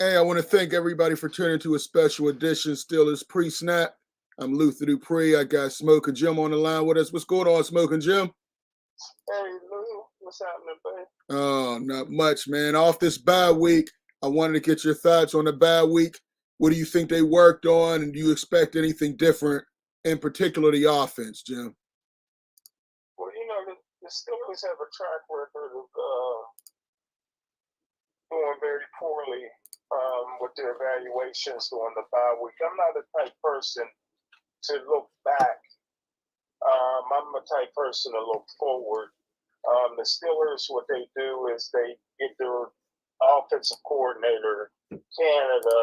Hey, I want to thank everybody for tuning to a special edition Steelers pre-snap. I'm Luther Dupree. I got Smokin Jim on the line with us. What's going on, Smokin Jim? Hey Lou, what's happening, babe? Oh, not much, man. Off this bye week, I wanted to get your thoughts on the bye week. What do you think they worked on, and do you expect anything different, in particular the offense, Jim? Well, the Steelers have a track record of doing very poorly with their evaluations during the bye week. I'm not the type person to look back. I'm the type person to look forward. The Steelers, what they do is they get their offensive coordinator, Canada,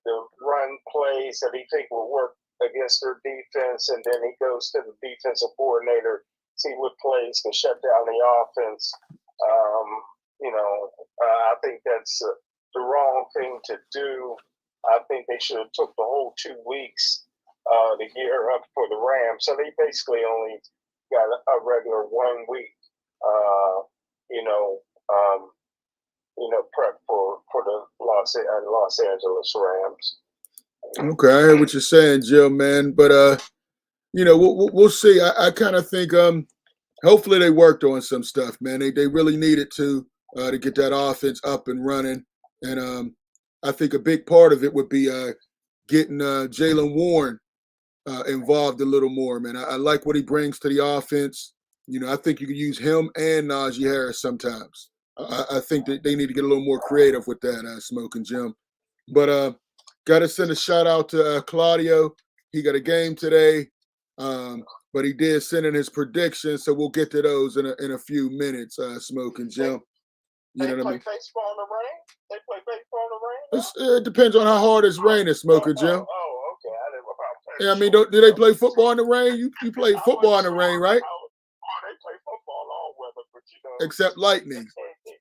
to run plays that he think will work against their defense, and then he goes to the defensive coordinator, see what plays can shut down the offense. I think that's the wrong thing to do. I think they should have took the whole 2 weeks to gear up for the Rams. So they basically only got a regular 1 week, prep for the Los Angeles Rams. Okay, I hear what you're saying, Jim, man. But we'll see. I kind of think hopefully they worked on some stuff, man. They really needed to get that offense up and running, and I think a big part of it would be getting Jalen Warren involved a little more, man. I like what he brings to the offense. I think you could use him and Najee Harris sometimes. I think that they need to get a little more creative with that, Smokin Jim. But got to send a shout out to Claudio. He got a game today, but he did send in his predictions, so we'll get to those in a few minutes, Smokin Jim. You know what I mean? Baseball in the rain? They play baseball in the rain? It depends on how hard it's raining, Smokin Jim. Okay. I didn't know. Yeah, I mean, do they play football in the rain? You play football in the rain, right? They play football all weather, but except lightning.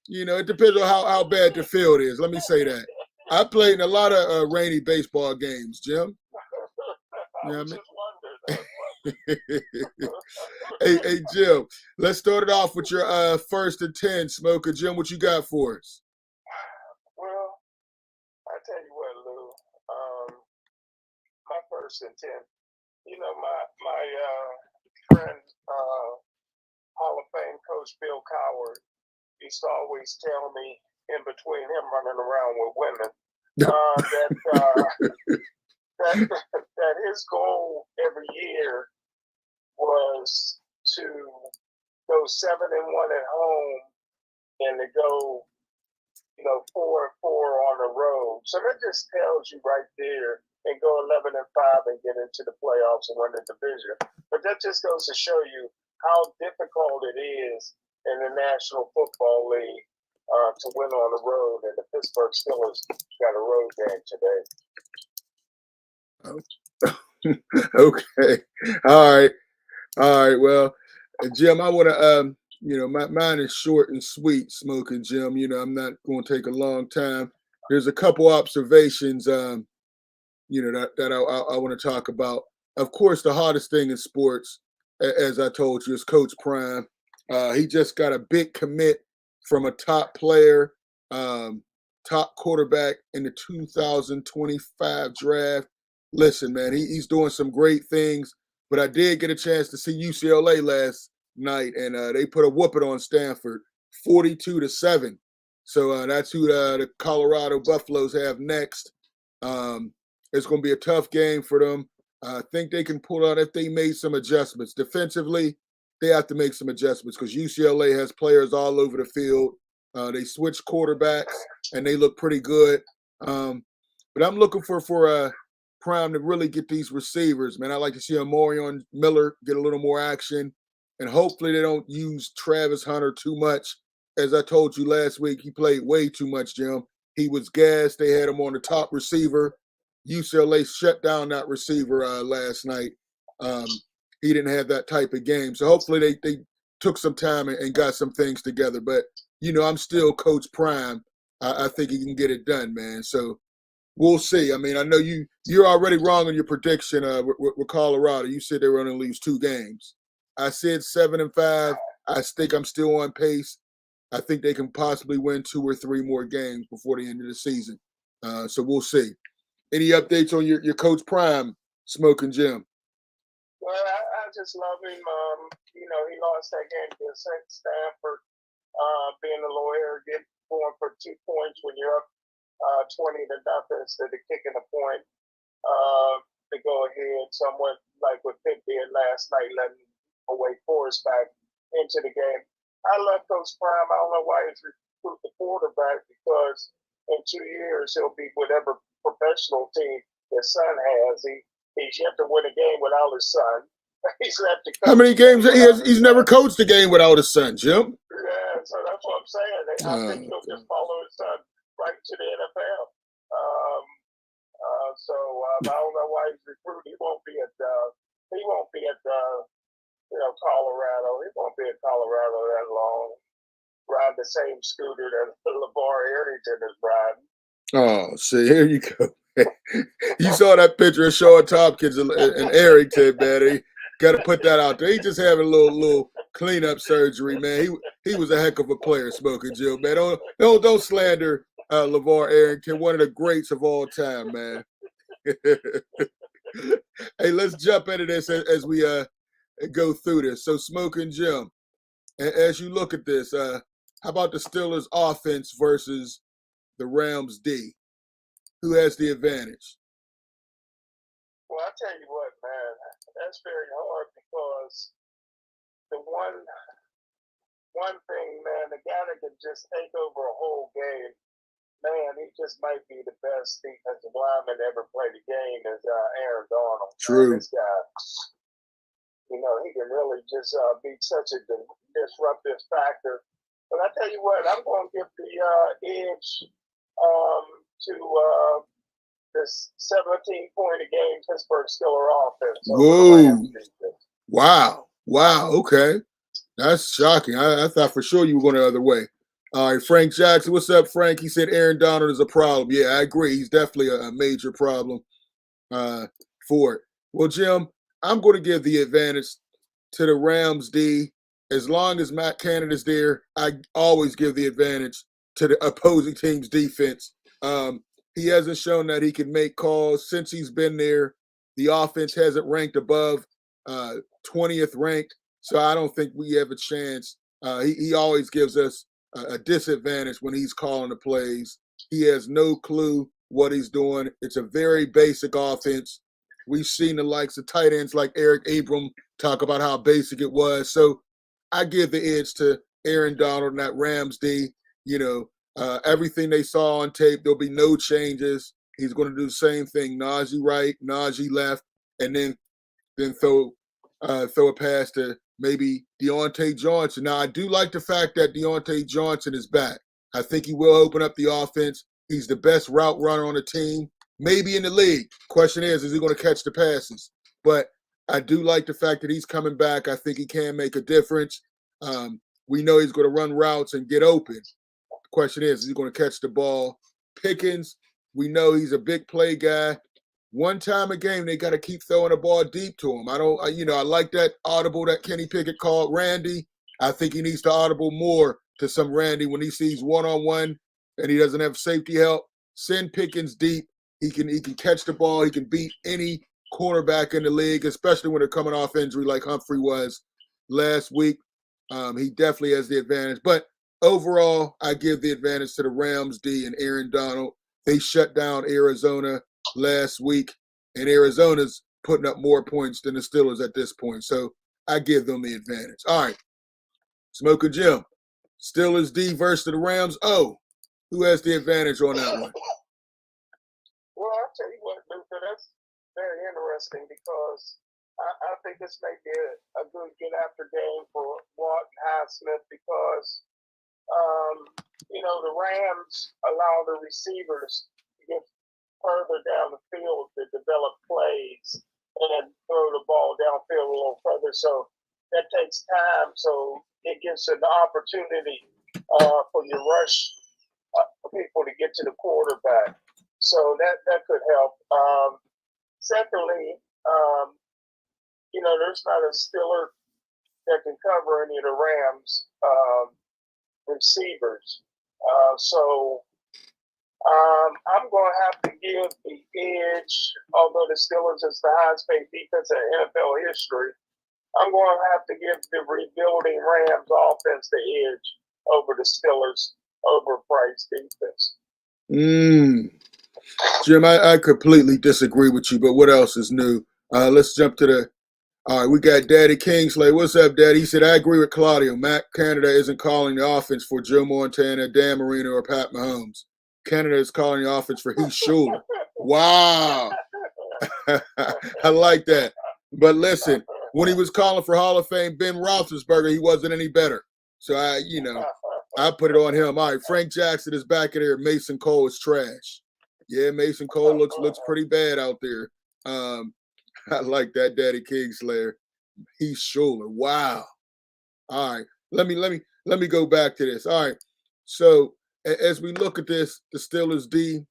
It depends on how bad the field is. Let me say that. I played in a lot of rainy baseball games, Jim. You know what I mean? hey, Jim, let's start it off with your first and 10, Smokin Jim. What you got for us? Well, I tell you what, Lou. My first and 10. My friend, Hall of Fame coach Bill Coward, used to always tell me in between him running around with women that his goal every year was to go 7-1 at home and to go 4-4 on the road. So that just tells you right there, and go 11-5 and get into the playoffs and win the division. But that just goes to show you how difficult it is in the National Football League to win on the road, and the Pittsburgh Steelers got a road Oh. game today. Okay. All right. Well, Jim, I want to, mine is short and sweet, Smokin Jim. I'm not going to take a long time. There's a couple observations, that I want to talk about. Of course, the hardest thing in sports, as I told you, is Coach Prime. He just got a big commit from a top player, top quarterback in the 2025 draft. Listen, man, he's doing some great things, but I did get a chance to see UCLA last night, and they put a whooping on Stanford, 42-7. So that's who the Colorado Buffaloes have next. It's going to be a tough game for them. I think they can pull out if they made some adjustments. Defensively, they have to make some adjustments because UCLA has players all over the field. They switch quarterbacks, and they look pretty good. But I'm looking for Prime to really get these receivers, man. I'd like to see Omarion Miller get a little more action, and hopefully they don't use Travis Hunter too much. As I told you last week, he played way too much, Jim. He was gassed. They had him on the top receiver. UCLA shut down that receiver last night. He didn't have that type of game. So hopefully they took some time and got some things together. But, I'm still Coach Prime. I think he can get it done, man. So we'll see. I mean, I know you're already wrong on your prediction with Colorado. You said they were going to lose 2 games. I said 7-5. I think I'm still on pace. I think they can possibly win 2 or 3 more games before the end of the season. So we'll see. Any updates on your Coach Prime, Smokin Jim? Well, I just love him. He lost that game to Stanford, being a lawyer, going for 2 points when you're up 20 to nothing instead of kicking a point to go ahead. Somewhat like what Pitt did last night, letting away Forrest back into the game. I love Coach Prime. I don't know why he's recruited the quarterback, because in 2 years he'll be whatever professional team his son has. He's yet to win a game without his son. He's left to How many games he's never coached a game without his son, Jim? Yeah, so that's what I'm saying. I think he'll just follow his son right to the NFL. I don't know why he's recruited. He won't be at Colorado. He won't be at Colorado that long. Ride the same scooter that LeVar Arrington is riding. Oh, see, here you go. You saw that picture of Sean Tompkins and Arrington, man. He got to put that out there. He just having a little cleanup surgery, man. He was a heck of a player, Smokin Jim, man. Don't slander LeVar Arrington, one of the greats of all time, man. Hey, let's jump into this as we go through this. So, Smokin Jim, as you look at this, how about the Steelers' offense versus the Rams' D? Who has the advantage? Well, I tell you what, man, that's very hard, because the one thing, man, the guy that can just take over a whole game, man, he just might be the best defensive lineman ever played the game, is Aaron Donald. True. This guy, he can really just be such a disruptive factor. But I tell you what, I'm going to give the edge to this 17-point a game Pittsburgh Steelers offense. Whoa! Wow! Okay, that's shocking. I thought for sure you were going the other way. All right, Frank Jackson, what's up, Frank? He said Aaron Donald is a problem. Yeah, I agree. He's definitely a major problem for it. Well, Jim, I'm going to give the advantage to the Rams D. As long as Matt Canada's there, I always give the advantage to the opposing team's defense. He hasn't shown that he can make calls since he's been there. The offense hasn't ranked above 20th ranked, so I don't think we have a chance. He always gives us a disadvantage when he's calling the plays. He has no clue what he's doing. It's a very basic offense. We've seen the likes of tight ends like Eric Abram talk about how basic it was. So I give the edge to Aaron Donald and that Rams D. Everything they saw on tape, there'll be no changes. He's going to do the same thing. Najee right, Najee left, and then throw a pass to maybe Deontay Johnson. Now, I do like the fact that Deontay Johnson is back. I think he will open up the offense. He's the best route runner on the team, maybe in the league. Question is he going to catch the passes? But I do like the fact that he's coming back. I think he can make a difference. We know he's going to run routes and get open. The question is he going to catch the ball? Pickens, we know he's a big play guy. One time a game, they got to keep throwing the ball deep to him. I like that audible that Kenny Pickett called Randy. I think he needs to audible more to some Randy when he sees one-on-one and he doesn't have safety help. Send Pickens deep. He can catch the ball. He can beat any cornerback in the league, especially when they're coming off injury like Humphrey was last week. He definitely has the advantage. But overall, I give the advantage to the Rams D and Aaron Donald. They shut down Arizona last week, and Arizona's putting up more points than the Steelers at this point. So I give them the advantage. All right. Smokin Jim. Steelers D versus the Rams O. Who has the advantage on that one? Well, I'll tell you what, Luther, that's very interesting, because I think this may be a good get after game for Watt and Highsmith, because the Rams allow the receivers to get further down the field to develop plays and throw the ball downfield a little further. So that takes time. So it gives an opportunity for your rush people to get to the quarterback. So that could help. Secondly, there's not a Steeler that can cover any of the Rams receivers. So I'm I'm going to have to give the edge, although the Steelers is the highest paid defense in NFL history. I'm going to have to give the rebuilding Rams offense the edge over the Steelers overpriced defense. Jim, I completely disagree with you, but what else is new? Let's jump to the. All right, we got Daddy Kingsley. What's up, Daddy? He said, I agree with Claudio. Matt Canada isn't calling the offense for Joe Montana, Dan Marino, or Pat Mahomes. Canada is calling the offense for Heath Schuler. Wow. I like that. But listen, when he was calling for Hall of Fame Ben Roethlisberger, he wasn't any better. So I put it on him. All right, Frank Jackson is back in here. Mason Cole is trash. Yeah, Mason Cole looks pretty bad out there. I like that, Daddy Kingslayer. Heath Schuler. Wow. All right. Let me go back to this. All right. So as we look at this, the Steelers D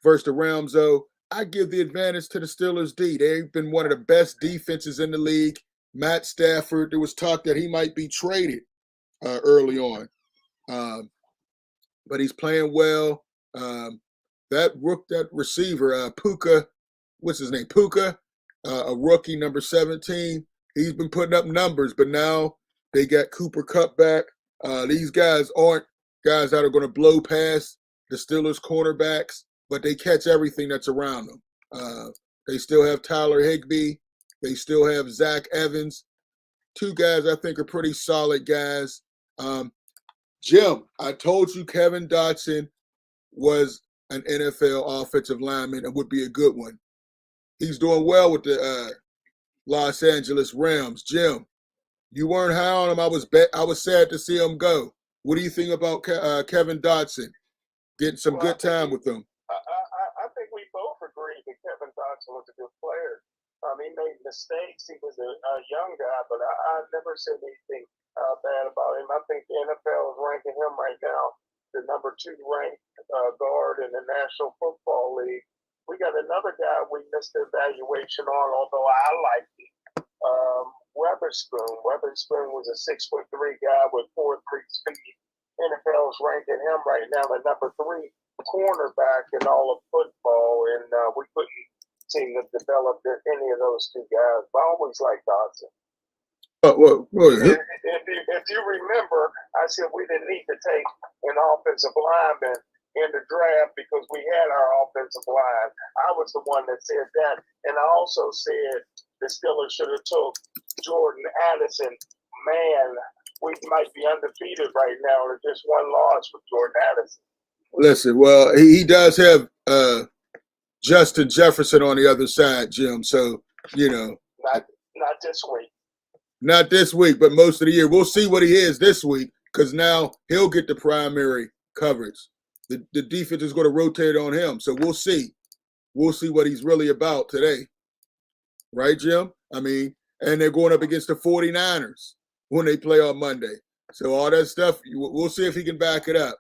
versus the Rams, though, I give the advantage to the Steelers D. They've been one of the best defenses in the league. Matt Stafford, there was talk that he might be traded early on. But he's playing well. That receiver, Puka, what's his name? Puka, a rookie, number 17. He's been putting up numbers, but now they got Cooper Kupp back. These guys aren't guys that are going to blow past the Steelers cornerbacks, but they catch everything that's around them. They still have Tyler Higbee. They still have Zach Evans. Two guys I think are pretty solid guys. Jim, I told you Kevin Dotson was an NFL offensive lineman and would be a good one. He's doing well with the Los Angeles Rams. Jim, you weren't high on him. I was sad to see him go. What do you think about Kevin Dotson getting some good time with them? I think we both agree that Kevin Dotson was a good player. He made mistakes. He was a young guy, but I never said anything bad about him. I think the NFL is ranking him right now the number 2 ranked guard in the National Football League. We got another guy we missed the evaluation on, although I liked him. Weatherspoon. Weatherspoon was a 6'3" guy with 4.3 speed. NFL's ranking him right now the number 3 cornerback in all of football, and we couldn't seem to develop any of those 2 guys. But I always liked Dodson. If you remember, I said we didn't need to take an offensive lineman in the draft because we had our offensive line. I was the one that said that, and I also said the Steelers should have took Jordan Addison. Man, we might be undefeated right now with just 1 loss with Jordan Addison. Listen, well, he does have Justin Jefferson on the other side, Jim. So, Not this week. Not this week, but most of the year. We'll see what he is this week because now he'll get the primary coverage. The defense is going to rotate on him. So we'll see. We'll see what he's really about today. Right, Jim? I mean, and they're going up against the 49ers when they play on Monday. So all that stuff, we'll see if he can back it up.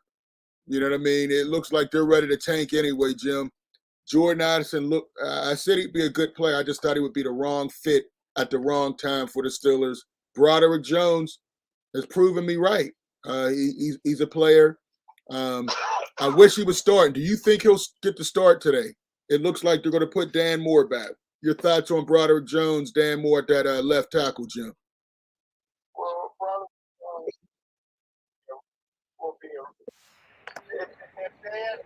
You know what I mean? It looks like they're ready to tank anyway, Jim. Jordan Addison, I said he'd be a good player. I just thought he would be the wrong fit at the wrong time for the Steelers. Broderick Jones has proven me right. He's a player. I wish he was starting. Do you think he'll get the start today? It looks like they're going to put Dan Moore back. Your thoughts on Broderick Jones, Dan Moore at that left tackle, Jim? Well, Broderick Jones will be if Dan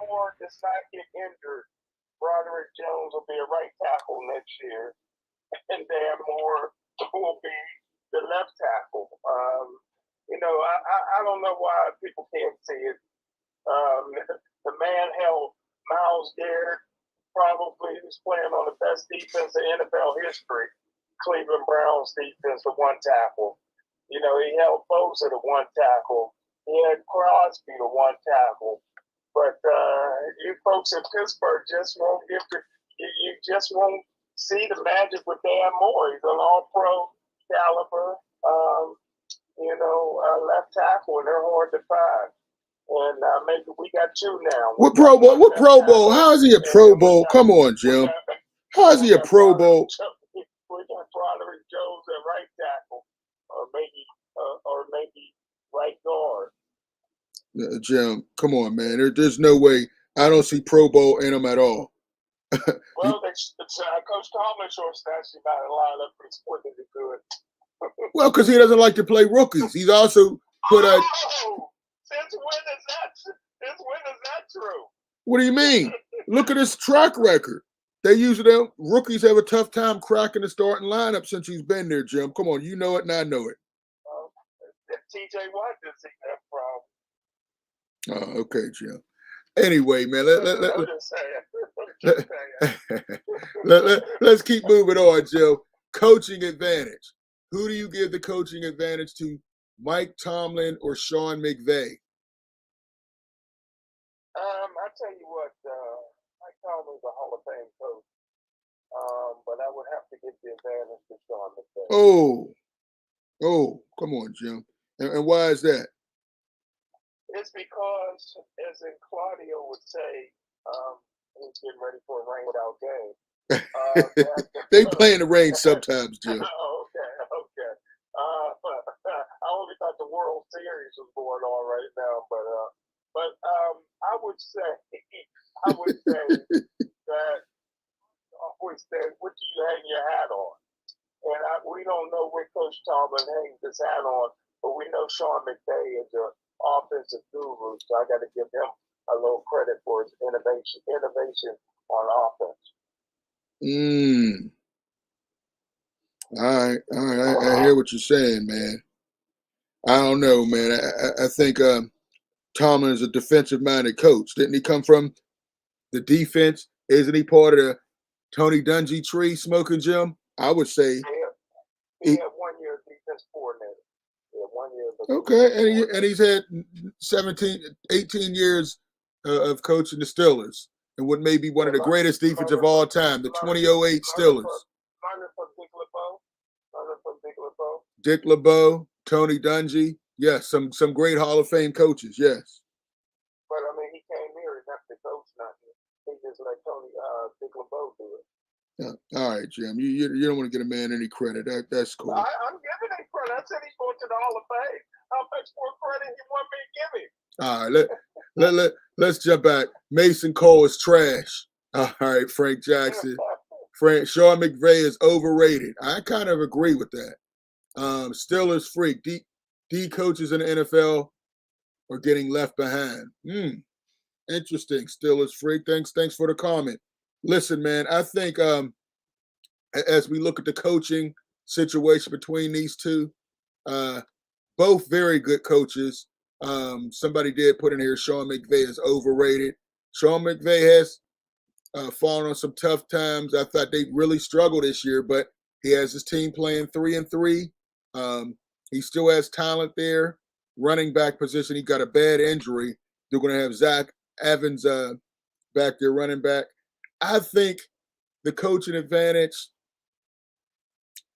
Moore does not get injured, Broderick Jones will be a right tackle next year, and Dan Moore will be the left tackle. I don't know why people can't see it. The man held Myles Garrett, probably who's playing on the best defense in NFL history, Cleveland Browns defense, to 1 tackle. He held Bosa to 1 tackle. He had Crosby to 1 tackle. But you folks in Pittsburgh just won't you just won't see the magic with Dan Moore. He's an all-pro caliber, left tackle, and they're hard to find. And maybe we got 2 now. What Pro Bowl? What Pro Bowl? How is he a Pro Bowl? Come on, Jim. How is he a Pro Bowl? We got Broderick Jones at right tackle, or maybe right guard. Jim, come on, man. There's no way I don't see Pro Bowl in him at all. Well, Coach Tomlin sure snatched him out of the lineup for splitting it good. Well, because he doesn't like to play rookies. He's also put out. Since when is that true? What do you mean? Look at his track record. They usually rookies have a tough time cracking the starting lineup since he's been there, Jim. Come on, you know it and I know it. TJ Watt didn't see that problem. Oh, okay, Jim. Anyway, man, let's keep moving on, Joe. Coaching advantage. Who do you give the coaching advantage to, Mike Tomlin or Sean McVay? I tell you what, Mike Tomlin's a Hall of Fame coach, but I would have to give the advantage to Sean McVay. Oh, come on, Jim. And why is that? It's because, as in Claudio would say, he's getting ready for a rained out game. They play in the rain sometimes, Jim. Okay. I only thought the World Series was going on right now, but I would say that always say, what do you hang your hat on? And we don't know where Coach Tomlin hangs his hat on, but we know Sean McVay is an offensive guru, so I got to give him a little credit for his innovation on offense. All right. I hear what you're saying, man. I don't know, man. I think Tomlin is a defensive-minded coach. Didn't he come from the defense? Isn't he part of the Tony Dungy tree, Smokin Jim? I would say. He had 1 year defense coordinator. Yeah, 1 year. Okay, and he's had 18 years of coaching the Steelers, and what may be one of the greatest defense of all time, the 2008 Steelers. Dick LeBeau, Tony Dungy. Yes, some great Hall of Fame coaches, yes. But, I mean, he came here and not the coach, nothing. He just let Dick LeBeau do it. All right, Jim. You don't want to get a man any credit. That's cool. I'm giving him credit. I said he's going to the Hall of Fame. How much more credit you want me to give him? All right, let's jump back. Mason Cole is trash. All right, Frank Jackson. Sean McVay is overrated. I kind of agree with that. Steelers freak. D coaches in the NFL are getting left behind. Interesting. Steelers freak. Thanks for the comment. Listen, man, I think as we look at the coaching situation between these two, both very good coaches. Somebody did put in here Sean McVay is overrated. Sean McVay has fallen on some tough times. I thought they really struggled this year, but he has his team playing 3-3. He still has talent there. Running back position, he got a bad injury. They're going to have Zach Evans back there running back. I think the coaching advantage,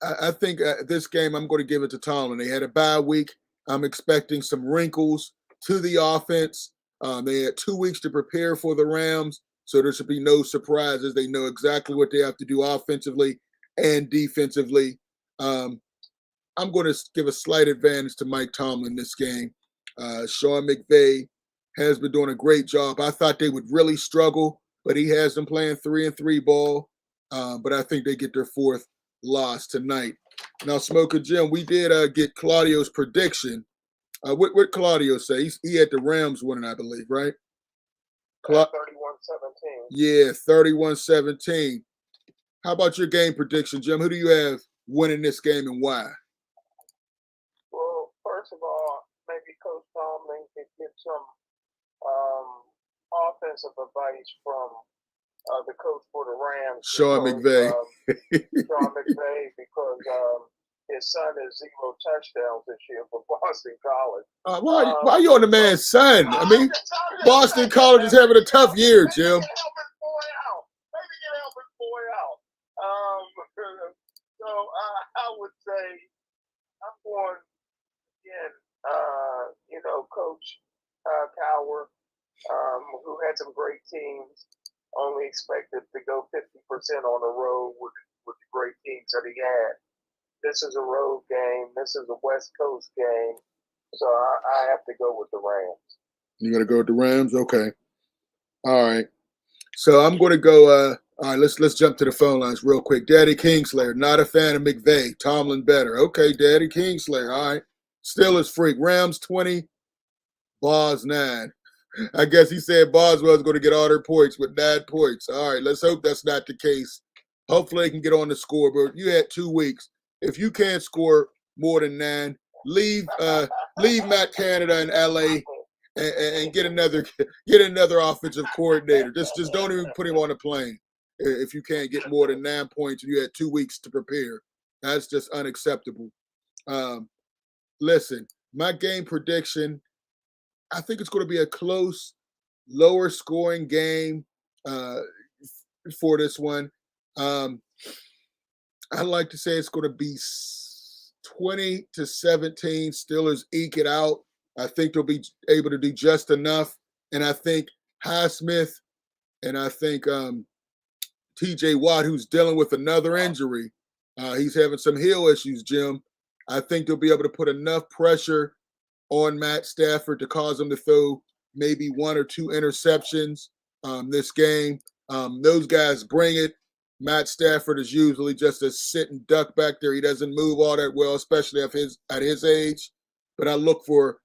I think this game I'm going to give it to Tomlin. They had a bye week. I'm expecting some wrinkles to the offense. They had 2 weeks to prepare for the Rams, so there should be no surprises. They know exactly what they have to do offensively and defensively. I'm going to give a slight advantage to Mike Tomlin this game. Sean McVay has been doing a great job. I thought they would really struggle, but he has them playing 3-3 ball. But I think they get their fourth loss tonight. Now, Smokin Jim, we did get Claudio's prediction. What Claudio say? He had the Rams winning, I believe, right? 31-17. Yeah, 31-17. How about your game prediction, Jim? Who do you have winning this game and why? Well, first of all, maybe Coach Tomlin could get some offensive advice from the coach for the Rams, Sean McVay. Sean McVay, because his son is 0 touchdowns this year for Boston College. Why are you on the man's son? I mean, Boston College is having a tough year, Jim. Maybe get help his boy out. So I would say I'm going again. Coach Cowher, who had some great teams, only expected to go 50% on the road with the great teams that he had. This is a road game. This is a West Coast game. So I have to go with the Rams. You got to go with the Rams? Okay. All right. So I'm going to go. All right, let's jump to the phone lines real quick. Daddy Kingslayer, not a fan of McVay. Tomlin better. Okay, Daddy Kingslayer. All right. Steelers freak. Rams 20. Boz 9. I guess he said Boswell's going to get all their points with 9 points. All right, let's hope that's not the case. Hopefully they can get on the scoreboard. You had 2 weeks. If you can't score more than 9, leave Matt Canada in LA and get another offensive coordinator. Just don't even put him on a plane if you can't get more than 9 points and you had 2 weeks to prepare. That's just unacceptable. Listen, my game prediction, I think it's going to be a close, lower scoring game for this one. I'd like to say it's going to be 20-17. Steelers eke it out. I think they'll be able to do just enough. And I think Highsmith and I think TJ Watt, who's dealing with another injury, he's having some heel issues, Jim. I think they'll be able to put enough pressure on Matt Stafford to cause him to throw maybe 1 or 2 interceptions this game. Those guys bring it. Matt Stafford is usually just a sitting duck back there. He doesn't move all that well, especially at his age. But I look for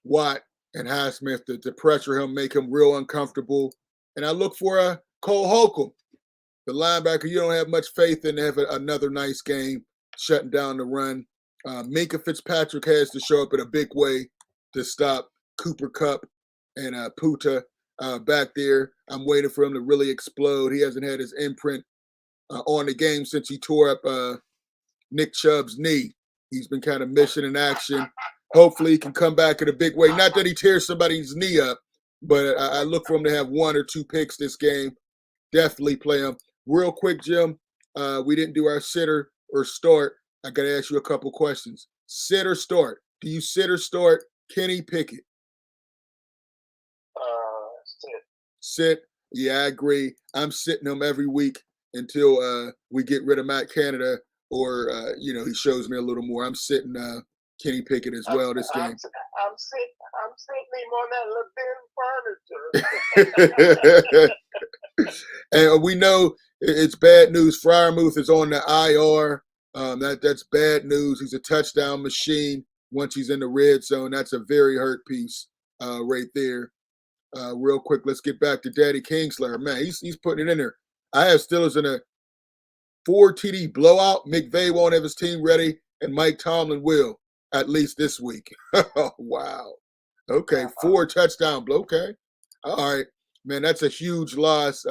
Watt and Highsmith to pressure him, make him real uncomfortable. And I look for Cole Holcomb, the linebacker. You don't have much faith in to have another nice game shutting down the run. Minka Fitzpatrick has to show up in a big way to stop Cooper Kupp and Puta back there. I'm waiting for him to really explode. He hasn't had his imprint on the game since he tore up Nick Chubb's knee. He's been kind of missing in action. Hopefully he can come back in a big way. Not that he tears somebody's knee up, but I look for him to have 1 or 2 picks this game. Definitely play him. Real quick, Jim, we didn't do our sitter or start. I got to ask you a couple questions. Sit or start? Do you sit or start Kenny Pickett? Sit. Sit. Yeah, I agree. I'm sitting him every week until we get rid of Matt Canada or, he shows me a little more. I'm sitting Kenny Pickett as well this game. I'm sitting him on that LaBin furniture. And we know it's bad news. Freiermuth is on the IR. That's bad news. He's a touchdown machine once he's in the red zone. That's a very hurt piece right there. Real quick, let's get back to Daddy Kingslayer. Man, he's putting it in there. I have Steelers in a 4 TD blowout. McVay won't have his team ready, and Mike Tomlin will, at least this week. Wow. Okay, 4 touchdown blow. Okay. All right. Man, that's a huge loss.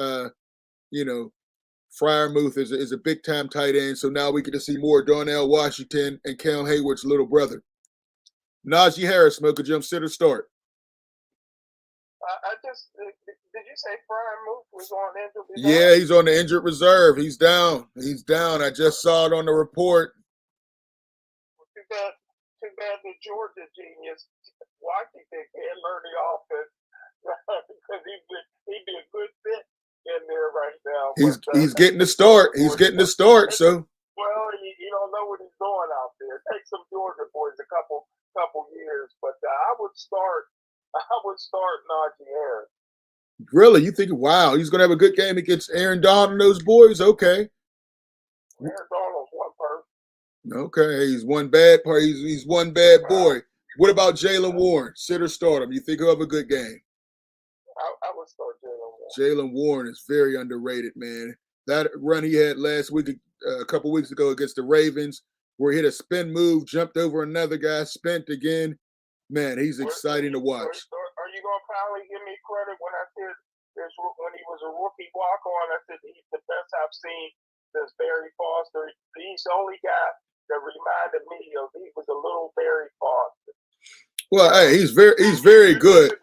Freiermuth is a big-time tight end, so now we get to see more Darnell Washington and Cam Hayward's little brother. Najee Harris, Smokin Jim, sit or start? Did you say Freiermuth was on injured reserve? Yeah, he's on the injured reserve. He's down. I just saw it on the report. Well, too bad the Georgia genius Washington can't learn the offense because he'd be a good fit in there right now. He's getting the start. He's getting the start. So you don't know what he's doing out there. It takes some Georgia boys a couple years, but I would start Najee Harris. Really, you think? Wow, he's going to have a good game against Aaron Donald and those boys. Okay. Aaron Donald's one person. Okay, he's one bad part. He's one bad boy. What about Jaylen Warren? Sit or start him? You think he'll have a good game? I would start Jaylen Warren. Jaylen Warren is very underrated, man. That run he had last week, a couple weeks ago against the Ravens, where he hit a spin move, jumped over another guy, spent again. Man, he's exciting to watch. Are you going to finally give me credit when I said when he was a rookie walk-on, I said he's the best I've seen since Barry Foster. He's the only guy that reminded me of he was a little Barry Foster. Well, hey, he's very good.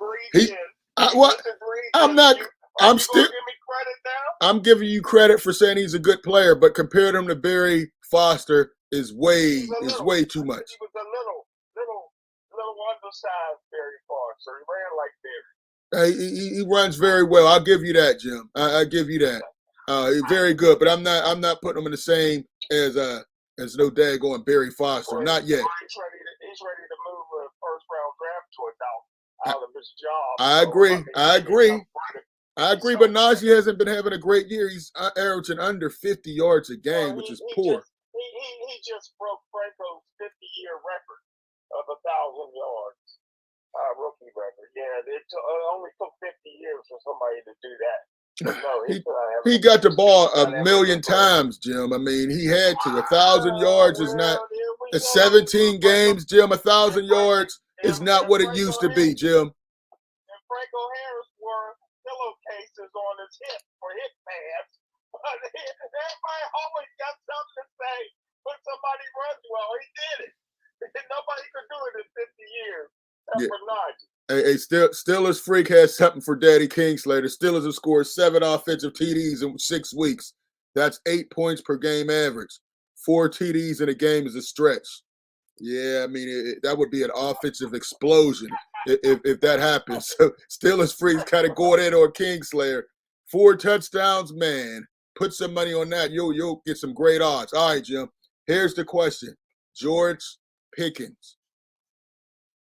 I'm giving you credit for saying he's a good player, but compared him to Barry Foster is way too much. He was a little undersized Barry Foster. He ran like Barry. He runs very well. I'll give you that, Jim. I give you that. Very good, but I'm not putting him in the same as no daggone Barry Foster. Not yet. He's ready to move a first round draft choice out. out of his job. I agree. But Najee hasn't been having a great year. He's averaging under 50 yards a game, which is poor. He just broke Franco's 50-year record of 1,000 yards, rookie record. Yeah, it only took 50 years for somebody to do that. No, he got the ball a million times, Jim. I mean, he had to. 1,000 yards is not. It's 17 games, Jim. 1,000 yards is not what it used to be, Jim. And Franco Harris wore pillowcases on his hip for hip pads. But everybody always got something to say when somebody runs well. He did it. Nobody could do it in 50 years except for Najee. Steelers Freak has something for Daddy Kingslayer. The Steelers have scored 7 offensive TDs in 6 weeks. That's 8 points per game average. 4 TDs in a game is a stretch. Yeah, I mean, that would be an offensive explosion if that happens. So Steelers Freak's kind of going in on Kingslayer. 4 touchdowns, man. Put some money on that. You'll get some great odds. All right, Jim. Here's the question. George Pickens.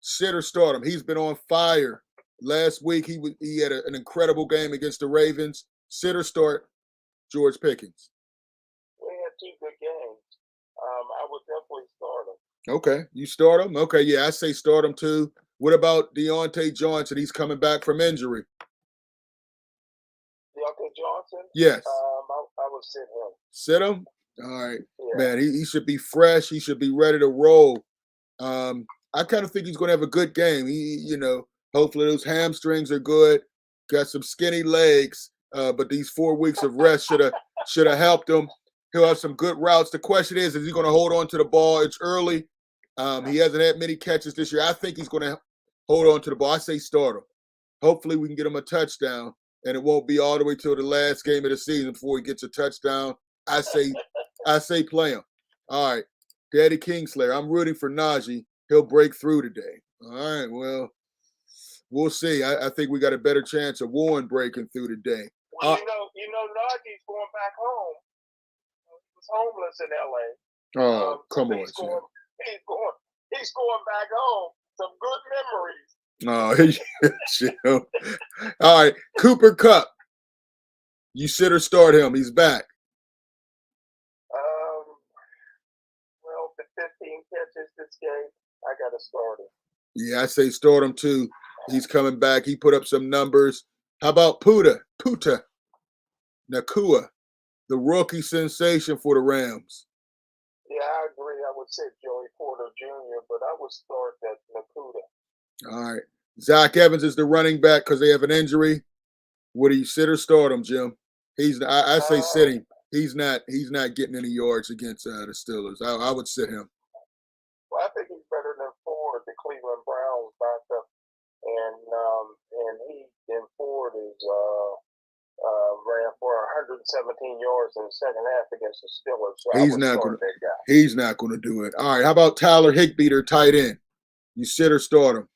Sit or start him. He's been on fire. Last week, he had an incredible game against the Ravens. Sit or start George Pickens. We had 2 good games. I would definitely start him. Okay, you start him? Okay, yeah, I say start him too. What about Deontay Johnson? He's coming back from injury. Deontay Johnson? Yes. I would sit him. Sit him? All right. Yeah. Man, he should be fresh. He should be ready to roll. I kind of think he's going to have a good game. Hopefully those hamstrings are good. Got some skinny legs, but these 4 weeks of rest should have helped him. He'll have some good routes. The question is he going to hold on to the ball? It's early. He hasn't had many catches this year. I think he's going to hold on to the ball. I say start him. Hopefully we can get him a touchdown, and it won't be all the way till the last game of the season before he gets a touchdown. I say play him. All right, Daddy Kingslayer. I'm rooting for Najee. He'll break through today. All right, well, we'll see. I think we got a better chance of Warren breaking through today. Well, Najee's going back home. He was homeless in L.A. Oh, come on, he's going back home. Some good memories. Oh, all right, Cooper Kupp. You sit or start him. He's back. Well, the 15 catches this game, I got to start him. Yeah, I say start him too. He's coming back. He put up some numbers. How about Puka Nacua, the rookie sensation for the Rams? Yeah, I agree. I would say Joey Porter Jr., but I would start that Nacua. All right. Zach Evans is the running back because they have an injury. Would he sit or start him, Jim? I say sit him. He's not getting any yards against the Steelers. I would sit him. Well, I think he's better than Ford, the Cleveland Browns backup, and Ford is ran for 117 yards in the second half against the Steelers. So he's not going to do it. All right, how about Tyler Higbee, their tight end? You sit or start him?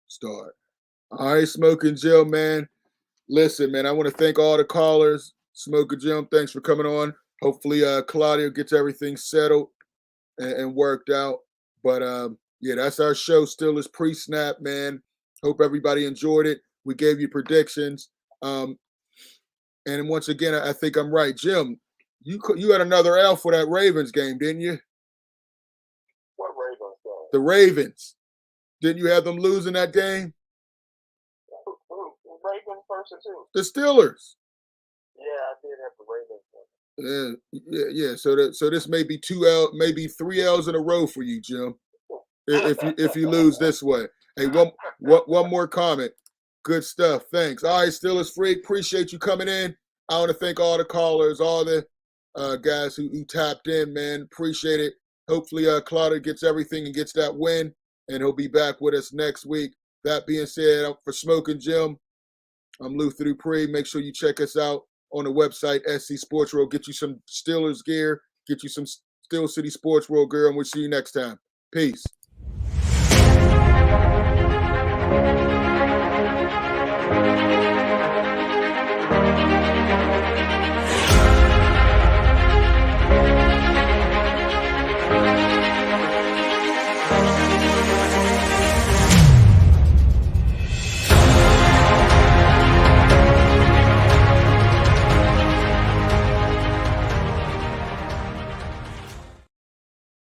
Start. All right, Smokin Jim, man. Listen, man, I want to thank all the callers. Smokin Jim, thanks for coming on. Hopefully, Claudio gets everything settled and worked out. But yeah, that's our show. Steelers pre-snap, man. Hope everybody enjoyed it. We gave you predictions. And once again, I think I'm right. Jim, you had another L for that Ravens game, didn't you? What Ravens game? The Ravens. Didn't you have them losing that game? Ravens versus who? The Steelers. Yeah, I did have the Ravens game. Yeah. So this may be 3 L's in a row for you, Jim. If you lose this way. Hey, one more comment. Good stuff. Thanks. All right, Steelers Freak. Appreciate you coming in. I want to thank all the callers, all the guys who tapped in, man. Appreciate it. Hopefully, Claudio gets everything and gets that win, and he'll be back with us next week. That being said, for Smokin Jim, I'm Luther Dupree. Make sure you check us out on the website, SC Sports World. Get you some Steelers gear. Get you some Steel City Sports World gear, and we'll see you next time. Peace.